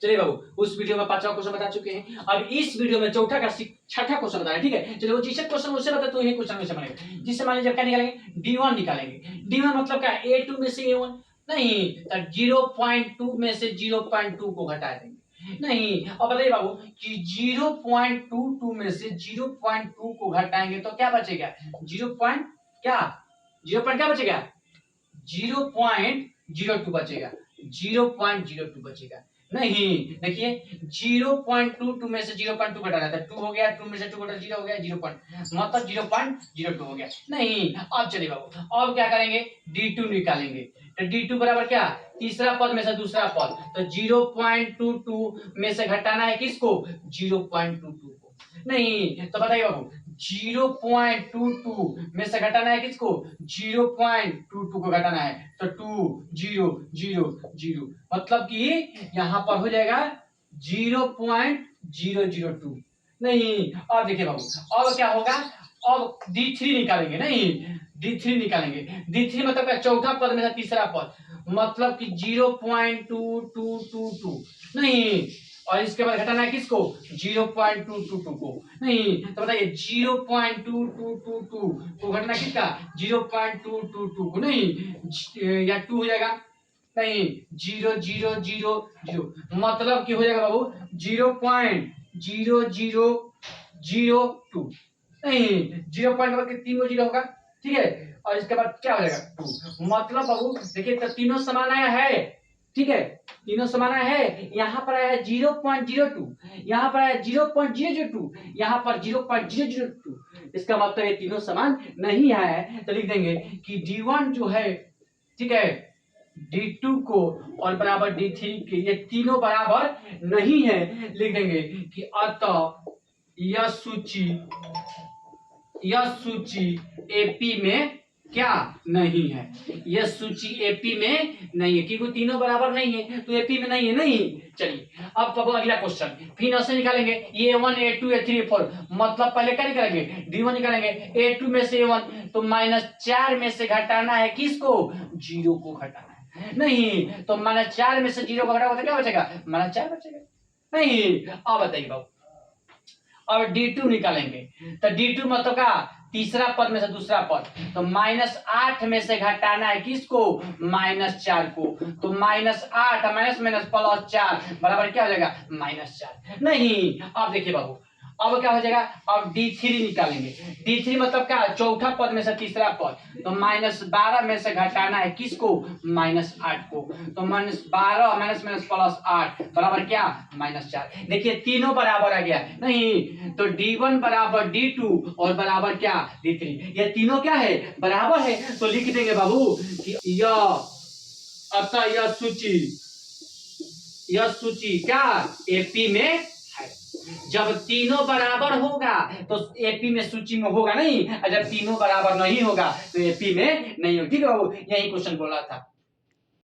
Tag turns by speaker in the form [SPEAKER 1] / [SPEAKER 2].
[SPEAKER 1] चलिए बाबू, उस वीडियो में 5वां क्वेश्चन बता चुके हैं। अब इस वीडियो में चौथा का 6ठा क्वेश्चन बता रहे हैं, ठीक है। चलिए वो जिस क्वेश्चन उससे बता तो यही क्वेश्चन में से बनेगा। जिससे मान लीजिए क्या निकालेंगे, D1 निकालेंगे। D1 मतलब क्या, A2 में से A1 नहीं, तो 0.2 में से 0.2 को घटा देंगे। नहीं, अब बताइए बाबू कि 0.22 में से 0.2 को घटाएंगे तो क्या बचेगा, 0. क्या 0. क्या बचेगा, 0.02 बचेगा, 0.02 बचेगा। नहीं देखिए 0.22 में से 0.2 घटाना था, 2 हो गया, 2 में से 2 घटा 0 हो गया, 0. मतलब 0.02 हो गया। नहीं, अब चलिए बाबू, अब क्या करेंगे, D2 निकालेंगे। तो D2 बराबर क्या, तीसरा पद में से दूसरा पद, तो 0.22 में से घटाना है किसको, 0.22 को। नहीं तो बताइए बाबू, 0.22 में से घटाना है किसको, 0.22 को घटाना है, तो 2 0 0 0, मतलब कि यहां पर हो जाएगा 0.002। नहीं, अब देखिए बाबू, अब क्या होगा, अब D3 निकालेंगे। नहीं, D3 निकालेंगे। D3 मतलब क्या, चौथा पद में से तीसरा पद, मतलब कि 0.2222। नहीं, और इसके बाद घटाना है किसको, 0.222 को। नहीं तो बताइए 0.2222 को घटना किसका, 0.222 को। नहीं, या 2 हो जाएगा, नहीं 0.000, मतलब कि हो जाएगा बाबू 0.0002। नहीं, 0 के 3 जीरो होगा, ठीक है। और इसके बाद क्या हो जाएगा, 2, मतलब बाबू देखिए तो तीनों समान आया है, ठीक है, तीनों समान आया है। यहाँ पर आया 0.02, यहाँ पर आया 0.002, यहाँ पर 0.002। इसका मतलब ये तीनों समान नहीं आया है, तो लिख देंगे कि D1 जो है, ठीक है, D2 को और बराबर D3 के, ये तीनों बराबर नहीं है। लिख देंगे कि अतः यह सूची एपी में क्या नहीं है, यह सूची एपी में नहीं है, क्योंकि तीनों बराबर नहीं है तो एपी में नहीं है। नहीं, चलिए अब तो अगला क्वेश्चन फिर से निकालेंगे, A1 A2 A3 A4, मतलब पहले क्या निकालेंगे, D1 निकालेंगे। A2 में से A1 तो -4 में से घटाना है किसको, 0 को घटाना है। नहीं तो -4 में से 0 को घटाओ तो क्या बचेगा, -4 बचेगा। नहीं, अब बताइए बाबू, अब D2 निकालेंगे। तो D2 मतलब क्या, तीसरा पद में से दूसरा पद, तो -8 में से घटाना है किसको, -4 को। तो -8 माइनस माइनस +4 बराबर क्या हो जाएगा, -4। नहीं, अब देखिए बाबू, अब क्या हो जाएगा, अब D3 निकालेंगे। D3 मतलब क्या, चौथा पद में से तीसरा पद, तो -12 में से घटाना है किसको, -8 को। तो -12 माइनस माइनस +8 बराबर क्या, -4। देखिए तीनों बराबर आ गया। नहीं तो D1 बराबर D2 और बराबर क्या, D3, ये तीनों क्या है, बराबर है। तो लिख देंगे बाबू कि अतः यह सूची क्या, एपी में है। जब तीनों बराबर होगा तो एपी में सूची में होगा नहीं, और जब तीनों बराबर नहीं होगा तो एपी में नहीं होगा। ठीक है बाबू, यही क्वेश्चन बोला था।